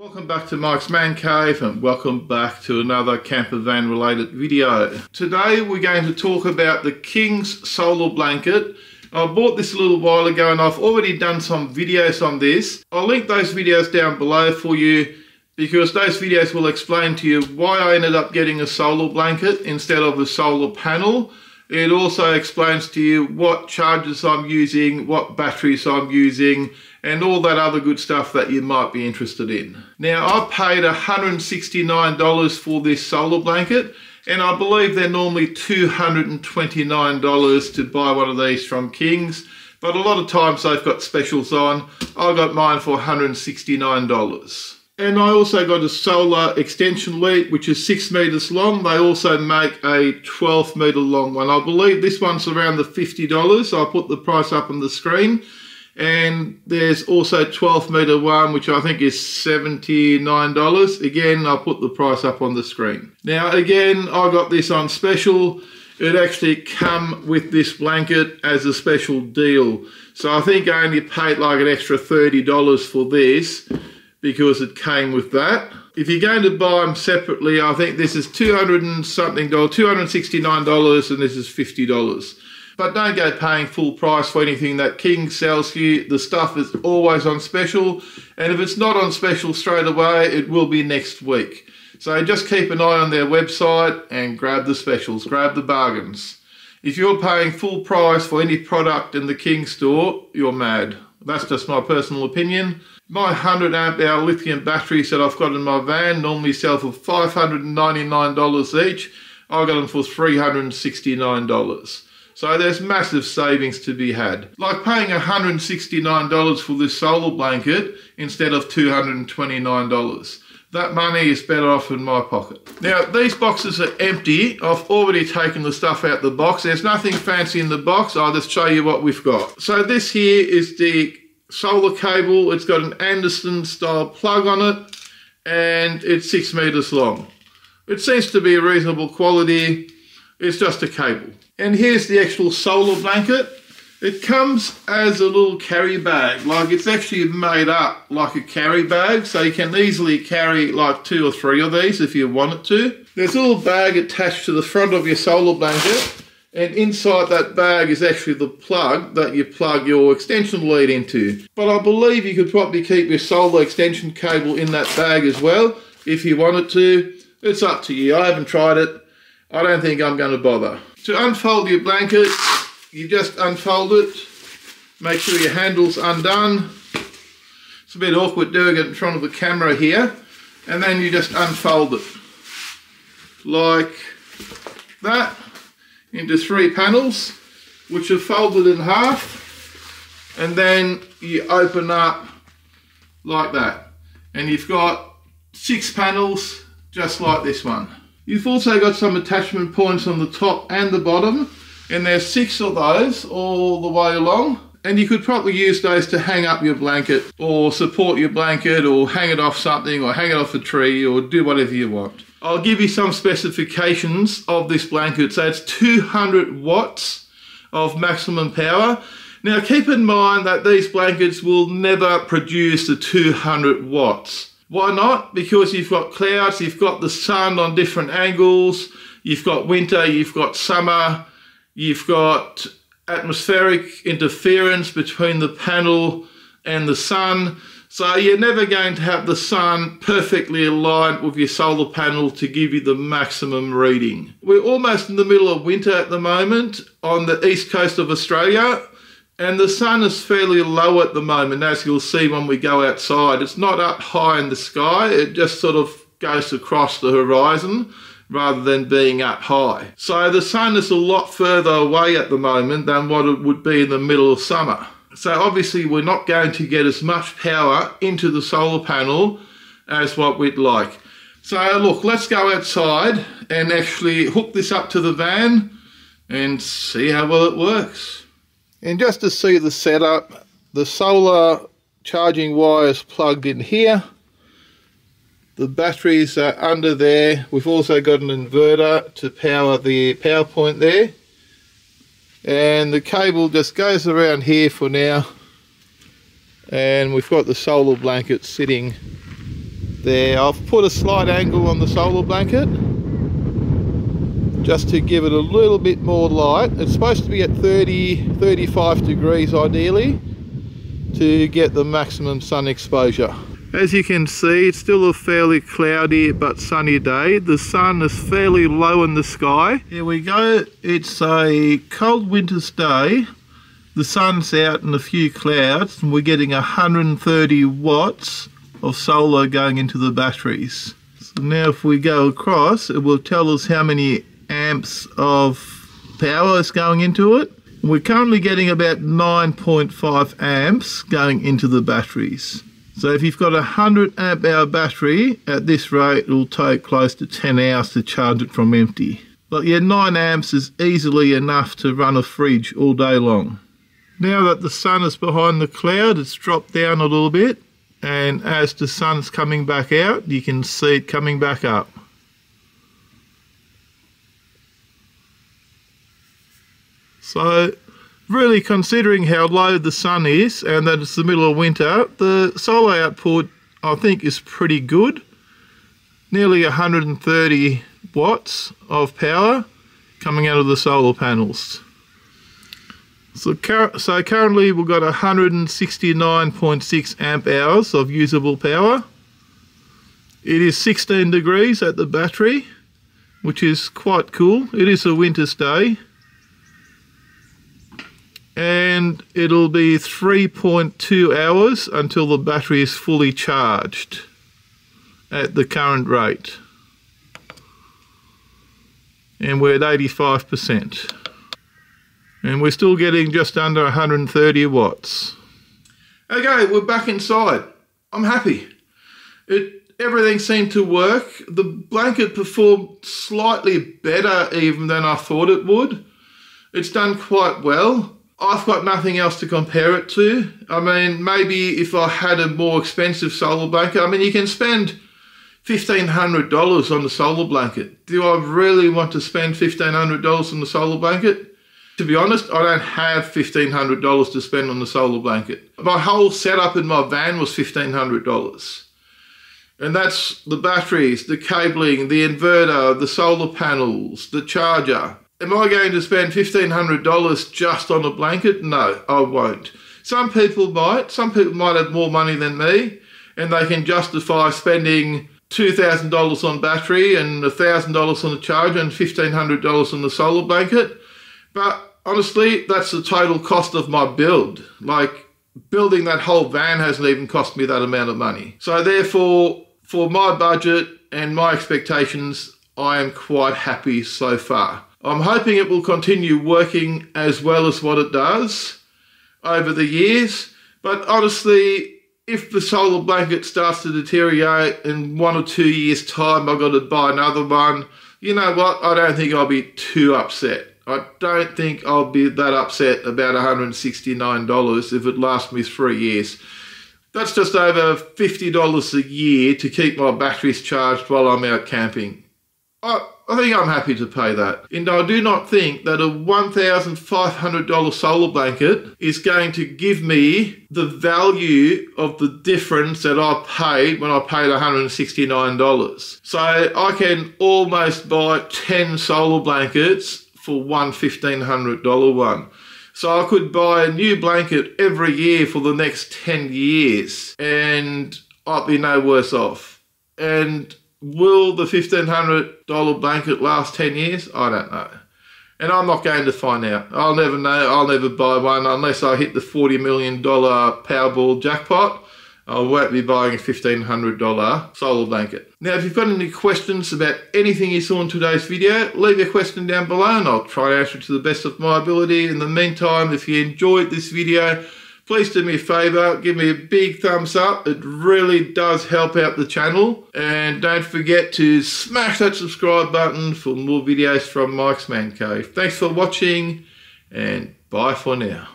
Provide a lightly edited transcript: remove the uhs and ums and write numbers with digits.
Welcome back to Mike's Man Cave and welcome back to another camper van related video. Today we're going to talk about the King's solar blanket. I bought this a little while ago and I've already done some videos on this. I'll link those videos down below for you because those videos will explain to you why I ended up getting a solar blanket instead of a solar panel. It also explains to you what chargers I'm using, what batteries I'm using, and all that other good stuff that you might be interested in. Now, I paid $169 for this solar blanket, and I believe they're normally $229 to buy one of these from King's, but a lot of times they've got specials on. I got mine for $169. And I also got a solar extension lead, which is 6 meters long. They also make a 12 meter long one. I believe this one's around the $50. I'll put the price up on the screen. And there's also a 12 meter one, which I think is $79. Again, I'll put the price up on the screen. Now, again, I got this on special. It actually come with this blanket as a special deal. So I think I only paid like an extra $30 for this, because it came with that. If you're going to buy them separately, I think this is $200 and something, $269, and this is $50. But don't go paying full price for anything that King sells you. The stuff is always on special, and if it's not on special straight away, it will be next week. So just keep an eye on their website and grab the specials, grab the bargains. If you're paying full price for any product in the King store, you're mad. That's just my personal opinion. My 100 amp hour lithium batteries that I've got in my van normally sell for $599 each. I got them for $369. So there's massive savings to be had. Like paying $169 for this solar blanket instead of $229. That money is better off in my pocket. Now, these boxes are empty. I've already taken the stuff out the box. There's nothing fancy in the box. I'll just show you what we've got. So this here is the solar cable. It's got an Anderson style plug on it and it's 6 meters long. It seems to be a reasonable quality. It's just a cable. And here's the actual solar blanket. It comes as a little carry bag, like it's actually made up like a carry bag, so you can easily carry like 2 or 3 of these if you wanted to. There's a little bag attached to the front of your solar blanket, and inside that bag is actually the plug that you plug your extension lead into. But I believe you could probably keep your solar extension cable in that bag as well if you wanted to. It's up to you. I haven't tried it. I don't think I'm going to bother. To unfold your blanket, you just unfold it, make sure your handle's undone. It's a bit awkward doing it in front of the camera here. And then you just unfold it like that into 3 panels, which are folded in half. And then you open up like that. And you've got 6 panels just like this one. You've also got some attachment points on the top and the bottom. And there's 6 of those all the way along. And you could probably use those to hang up your blanket or support your blanket or hang it off something or hang it off a tree or do whatever you want. I'll give you some specifications of this blanket. So it's 200 watts of maximum power. Now keep in mind that these blankets will never produce the 200 watts. Why not? Because you've got clouds, you've got the sun on different angles, you've got winter, you've got summer, you've got atmospheric interference between the panel and the sun. So you're never going to have the sun perfectly aligned with your solar panel to give you the maximum reading. We're almost in the middle of winter at the moment on the east coast of Australia, and the sun is fairly low at the moment, as you'll see when we go outside. It's not up high in the sky, it just sort of goes across the horizon rather than being up high. So the sun is a lot further away at the moment than what it would be in the middle of summer. So obviously we're not going to get as much power into the solar panel as what we'd like. So look, let's go outside and actually hook this up to the van and see how well it works. And just to see the setup, the solar charging wire is plugged in here. The batteries are under there. We've also got an inverter to power the power point there. And the cable just goes around here for now. And we've got the solar blanket sitting There, I've put a slight angle on the solar blanket just to give it a little bit more light. It's supposed to be at 35 degrees ideally to get the maximum sun exposure. As you can see, it's still a fairly cloudy but sunny day. The sun is fairly low in the sky. Here we go. It's a cold winter's day. The sun's out in a few clouds and we're getting 130 watts of solar going into the batteries. So now if we go across, it will tell us how many amps of power is going into it. We're currently getting about 9.5 amps going into the batteries. So if you've got a 100 amp hour battery, at this rate it'll take close to 10 hours to charge it from empty. But yeah, 9 amps is easily enough to run a fridge all day long. Now that the sun is behind the cloud, it's dropped down a little bit, and as the sun's coming back out, you can see it coming back up. So really, considering how low the sun is and that it's the middle of winter, the solar output I think is pretty good. Nearly 130 watts of power coming out of the solar panels. So currently we've got 169.6 amp hours of usable power. It is 16 degrees at the battery, which is quite cool. It is a winter's day. And it'll be 3.2 hours until the battery is fully charged at the current rate. And we're at 85%. And we're still getting just under 130 watts. Okay, we're back inside. I'm happy. Everything seemed to work. The blanket performed slightly better even than I thought it would. It's done quite well. I've got nothing else to compare it to. I mean, maybe if I had a more expensive solar blanket, I mean, you can spend $1,500 on the solar blanket. Do I really want to spend $1,500 on the solar blanket? To be honest, I don't have $1,500 to spend on the solar blanket. My whole setup in my van was $1,500. And that's the batteries, the cabling, the inverter, the solar panels, the charger. Am I going to spend $1,500 just on a blanket? No, I won't. Some people might. Some people might have more money than me and they can justify spending $2,000 on battery and $1,000 on the charger and $1,500 on the solar blanket. But honestly, that's the total cost of my build. Like, building that whole van hasn't even cost me that amount of money. So therefore, for my budget and my expectations, I am quite happy so far. I'm hoping it will continue working as well as what it does over the years. But honestly, if the solar blanket starts to deteriorate in 1 or 2 years' time, I've got to buy another one, you know what? I don't think I'll be too upset. I don't think I'll be that upset about $169 if it lasts me 3 years. That's just over $50 a year to keep my batteries charged while I'm out camping. I think I'm happy to pay that. And I do not think that a $1,500 solar blanket is going to give me the value of the difference that I paid when I paid $169. So I can almost buy 10 solar blankets for one $1,500 one. So I could buy a new blanket every year for the next 10 years and I'd be no worse off. And will the $1,500 blanket last 10 years? I don't know. And I'm not going to find out. I'll never know. I'll never buy one unless I hit the $40 million Powerball jackpot. I won't be buying a $1,500 solar blanket. Now, if you've got any questions about anything you saw in today's video, leave your question down below and I'll try and answer it to the best of my ability. In the meantime, if you enjoyed this video, please do me a favour, give me a big thumbs up. It really does help out the channel. And don't forget to smash that subscribe button for more videos from Mike's Man Cave. Thanks for watching and bye for now.